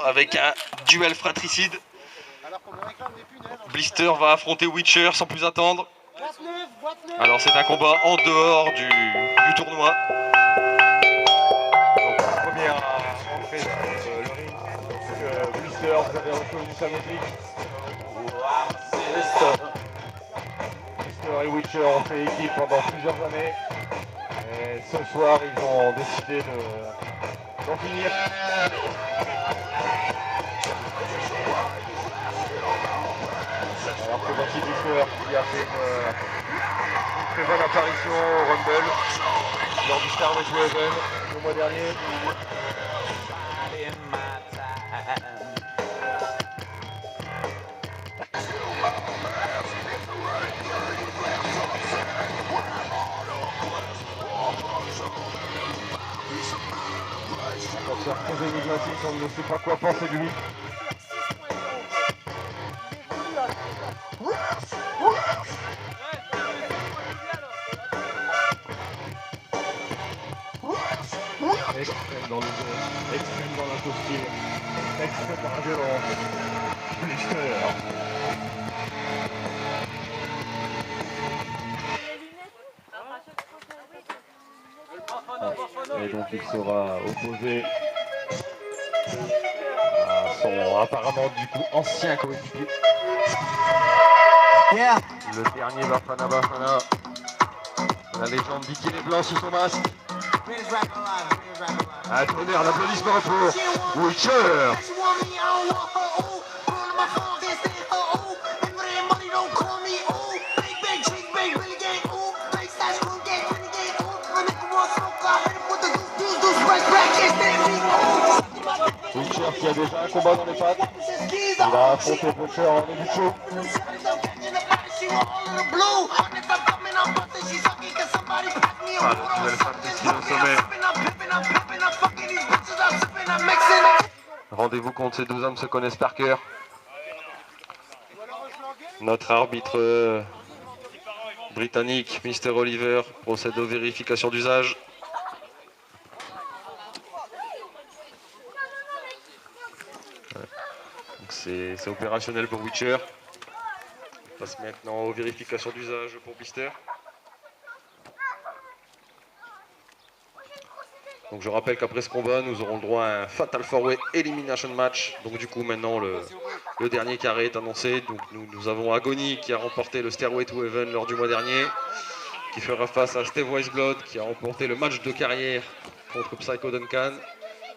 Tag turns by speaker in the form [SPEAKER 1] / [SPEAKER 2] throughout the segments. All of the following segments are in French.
[SPEAKER 1] avec un duel fratricide. Blister va affronter Witcher sans plus attendre. Alors c'est un combat en dehors du tournoi.
[SPEAKER 2] Donc première entrée sur le ring. Donc Blister, vous avez reconnu sa musique. Blister et Witcher ont fait équipe pendant plusieurs années. Et ce soir, ils ont décidé d'en finir. Alors que voici Blister qui a fait une très bonne apparition au Rumble lors du Stairway to Heaven le mois dernier. On va faire poser Enigmatic, on ne sait pas quoi penser de lui. Extrême dans le jeu, extrême dans la costume, extrême dans la violence. Blister. Et donc il sera opposé à son apparemment du coup ancien coéquipier.
[SPEAKER 3] Yeah.
[SPEAKER 2] Le dernier Bafana. La légende dit qu'il est blanc sous son masque. Un tonnerre d'applaudissements pour Witcher. Witcher qui a déjà un combat dans les pattes. Il a affronté Butcher en début de show. Le duel fratricide au sommet. Rendez-vous compte, ces deux hommes se connaissent par cœur.
[SPEAKER 1] Notre arbitre britannique, Mr. Oliver, procède aux vérifications d'usage. C'est opérationnel pour Witcher. On passe maintenant aux vérifications d'usage pour Blister. Donc je rappelle qu'après ce combat, nous aurons le droit à un Fatal 4-Way Elimination Match. Donc du coup maintenant le dernier carré est annoncé. Donc nous avons Agony qui a remporté le Stairway to Heaven lors du mois dernier, qui fera face à Steve Weisblod qui a remporté le match de carrière contre Psycho Duncan.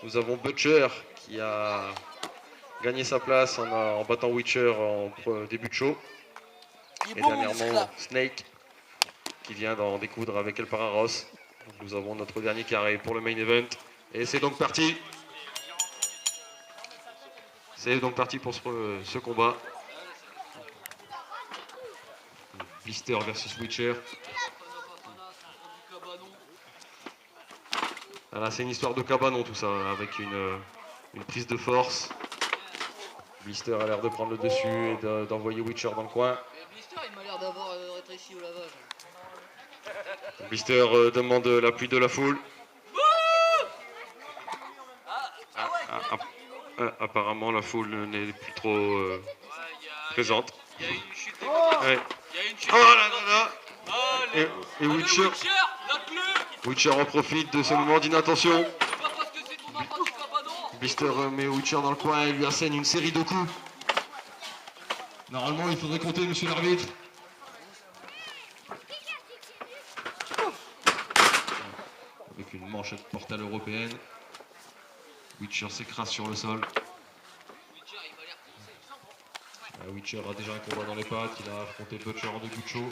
[SPEAKER 1] Nous avons Butcher qui a gagné sa place en battant Witcher en début de show. Et dernièrement Snake qui vient d'en découdre avec El Pararos. Nous avons notre dernier carré pour le main event. Et c'est donc parti. C'est donc parti pour ce combat. Blister versus Witcher. Voilà, c'est une histoire de cabanon tout ça, avec une prise de force. Blister a l'air de prendre le dessus et d'envoyer Witcher dans le coin.
[SPEAKER 4] Mais Blister, il m'a l'air d'avoir rétréci au lavage.
[SPEAKER 1] Blister demande l'appui de la foule. Apparemment la foule n'est plus trop présente.
[SPEAKER 4] Il y a une chute.
[SPEAKER 1] Ouais.
[SPEAKER 4] Il y a une chute.
[SPEAKER 1] Oh là là là.
[SPEAKER 4] Allez.
[SPEAKER 1] Et Witcher,
[SPEAKER 4] note-le.
[SPEAKER 1] Witcher en profite de ce moment d'inattention.
[SPEAKER 4] C'est pas parce que c'est ton enfant du cabanon.
[SPEAKER 1] Blister met Witcher dans le coin et lui assène une série de coups. Normalement il faudrait compter monsieur l'arbitre. Avec une manchette portale européenne. Witcher s'écrase sur le sol. Witcher a déjà un combat dans les pattes, il a affronté Butcher en début de show.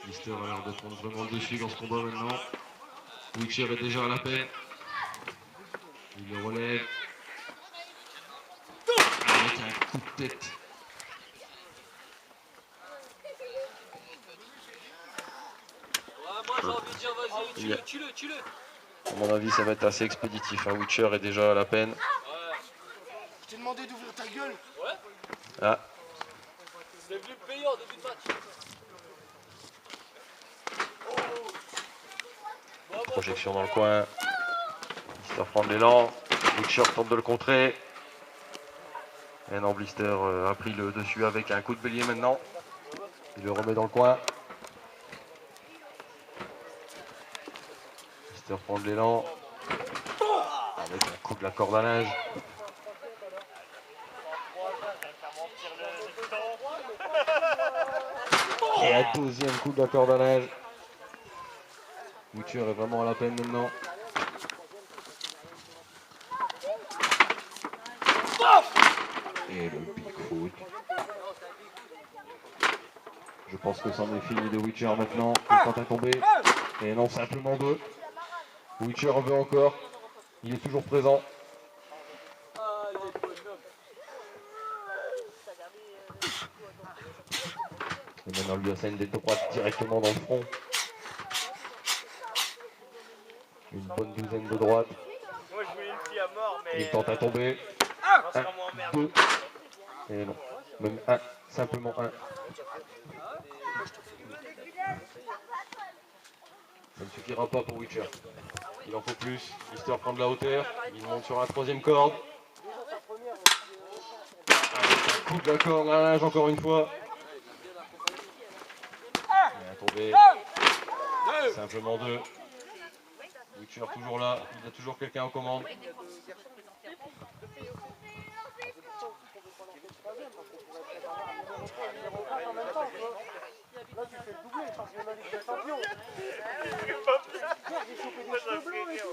[SPEAKER 1] Blister a l'air de prendre vraiment le dessus dans ce combat maintenant. Witcher est déjà à la peine. Il le relève. Avec un coup de tête.
[SPEAKER 4] Moi j'ai envie de dire vas-y, tue-le.
[SPEAKER 1] À mon avis ça va être assez expéditif. Witcher est déjà à la peine.
[SPEAKER 3] Je t'ai demandé d'ouvrir ta gueule.
[SPEAKER 4] Ouais.
[SPEAKER 1] Ah.
[SPEAKER 4] C'est venu me payer en début de match.
[SPEAKER 1] projection dans le coin. Blister prend de l'élan. Witcher tente de le contrer. Et non, Blister a pris le dessus avec un coup de bélier maintenant. Il le remet dans le coin. Blister prend de l'élan. Avec un coup de la corde à linge. Et un deuxième coup de la corde à linge. Witcher est vraiment à la peine maintenant. Et le Bigfoot. Je pense que c'en est fini de Witcher maintenant. Il tente à tomber. Et non, simplement deux. Witcher en veut encore. Il est toujours présent. Et maintenant, lui assène des droites directement dans le front. Une bonne douzaine de droites.
[SPEAKER 5] Moi je voulais une fille à mort, mais.
[SPEAKER 1] Il tente à tomber.
[SPEAKER 5] C'est
[SPEAKER 1] 1,
[SPEAKER 5] vraiment emmerdant.
[SPEAKER 1] 2. Et non. Même un. Simplement un. Ça ne suffira pas pour Witcher. Il en faut plus. Blister prend de la hauteur. Il monte sur la troisième corde. Avec un coup de la corde à linge encore une fois. Il a tombé. Simplement deux. Witcher toujours là. Il a toujours quelqu'un aux commandes.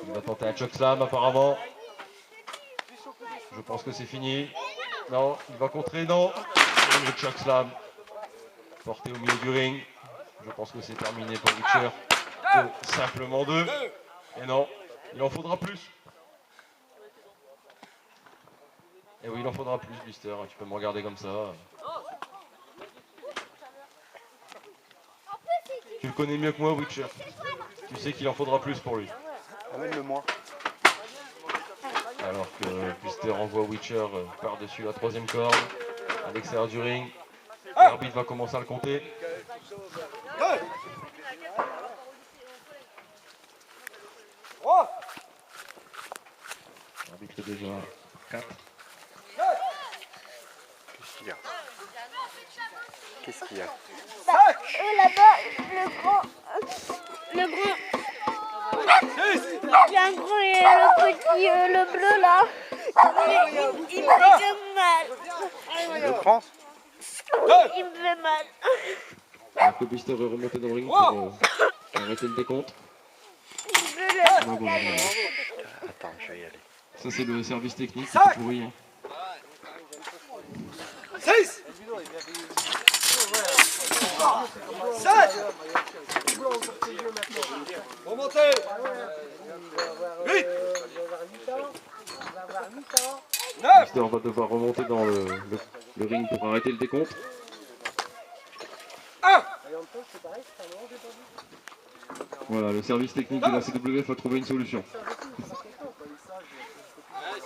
[SPEAKER 1] Il va tenter un chokeslam apparemment. Je pense que c'est fini. Non, il va contrer, non. Et le chokeslam. Porté au milieu du ring. Je pense que c'est terminé pour Witcher. Simplement deux. Et non, il en faudra plus. Et oui, il en faudra plus, Blister. Tu peux me regarder comme ça. Tu le connais mieux que moi, Witcher. Tu sais qu'il en faudra plus pour lui.
[SPEAKER 3] Amène-le-moi.
[SPEAKER 1] Alors que Blister envoie Witcher par-dessus la troisième corde, à l'extérieur du ring. L'arbitre va commencer à le compter. L'arbitre est déjà 4.
[SPEAKER 3] Qu'est-ce qu'il y a?
[SPEAKER 6] Là-bas, le grand. Il y a un grand et le petit, le bleu là. Il me fait mal.
[SPEAKER 3] Le grand?
[SPEAKER 6] Il me fait mal.
[SPEAKER 1] Alors que Blister est remonté dans le ring pour arrêter le décompte.
[SPEAKER 3] Attends, je vais y aller.
[SPEAKER 1] Ça c'est le service technique, c'est tout pourri. Hein.
[SPEAKER 5] 6 7 Remontez 8 9
[SPEAKER 1] Blister va devoir remonter dans le ring pour arrêter le décompte.
[SPEAKER 5] 1
[SPEAKER 1] Voilà, le service technique de la CWF a trouvé une solution.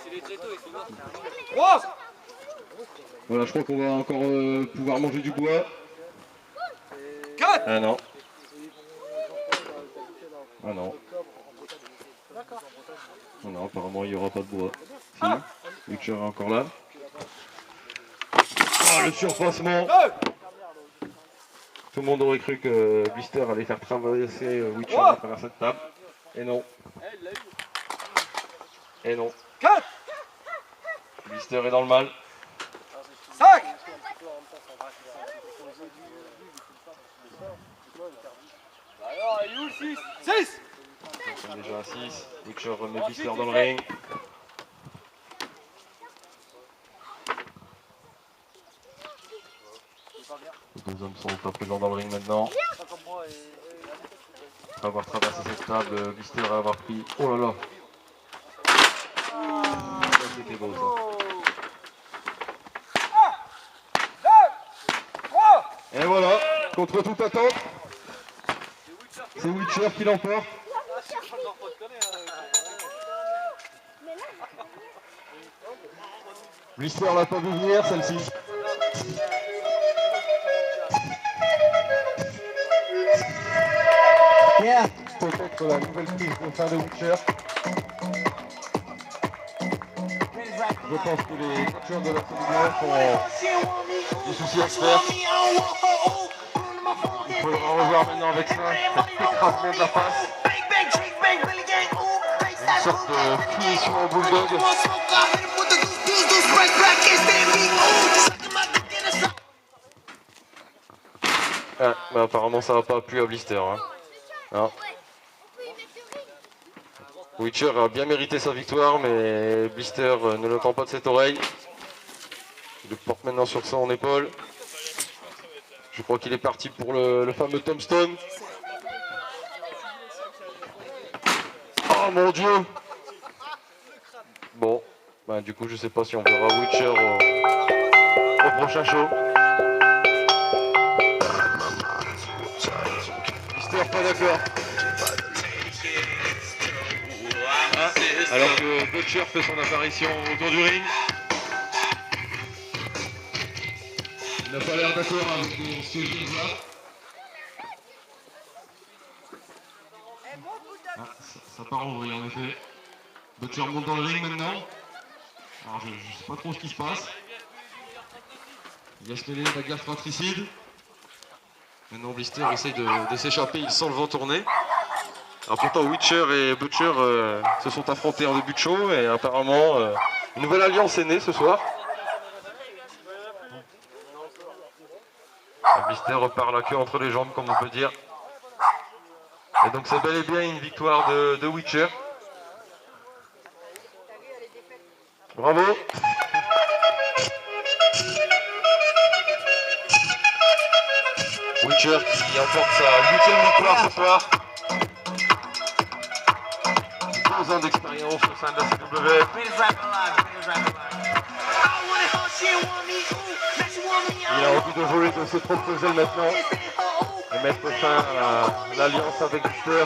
[SPEAKER 4] C'est les tréteaux, ils sont morts.
[SPEAKER 5] 3
[SPEAKER 1] Voilà, je crois qu'on va encore pouvoir manger du bois.
[SPEAKER 5] 4
[SPEAKER 1] Ah non. Ah non. Ah non, apparemment il n'y aura pas de bois. Si, Witcher est encore là. Ah, le surpassement.
[SPEAKER 5] 2
[SPEAKER 1] Tout le monde aurait cru que Blister allait faire traverser Witcher à travers cette table. Et non. Et non.
[SPEAKER 5] 4
[SPEAKER 1] Blister est dans le mal.
[SPEAKER 5] 5 Alors, il est où le 6 6
[SPEAKER 1] Ils sont déjà à 6. Witcher remet Blister dans le ring. Les deux hommes sont pas présents dans le ring maintenant. Après avoir traversé cette table, Blister va avoir pris. Oh là là! Ça, c'était beau ça.
[SPEAKER 5] 3
[SPEAKER 1] Et voilà, contre toute attente, c'est Witcher qui l'emporte. Blister l'a pas vu venir, celle-ci. Yeah,
[SPEAKER 2] contre la nouvelle prise de fin de Witcher. Je pense que les coachers de la CWF ont des soucis à se faire. Il faudra revoir maintenant avec ça cet écrasement de la face. Une sorte de finition au bulldog.
[SPEAKER 1] Ah, bah apparemment ça n'a pas plu à Blister. Hein. Non. Witcher a bien mérité sa victoire, mais Blister ne l'entend pas de cette oreille. Il le porte maintenant sur son épaule. Je crois qu'il est parti pour le fameux tombstone. Oh mon dieu! Bon, bah du coup je sais pas si on verra Witcher au prochain show. Blister pas d'accord. Alors que Butcher fait son apparition autour du ring. Il n'a pas l'air d'accord avec ce que je viens de voir. Ah, ça part en vrille en effet. Butcher monte dans le ring maintenant. Alors je sais pas trop ce qui se passe. Il va se mêler de la guerre fratricide. Maintenant Blister essaye de s'échapper, il sent le vent tourner. Alors pourtant Witcher et Butcher se sont affrontés en début de show et apparemment une nouvelle alliance est née ce soir. Blister repart la queue entre les jambes comme on peut dire. Et donc c'est bel et bien une victoire de Witcher. Bravo. Witcher qui emporte sa 8e victoire ce soir. 12 ans d'expérience au sein de la CWF. Il a envie de voler de ses propres ailes maintenant et mettre fin à l'alliance avec Blister.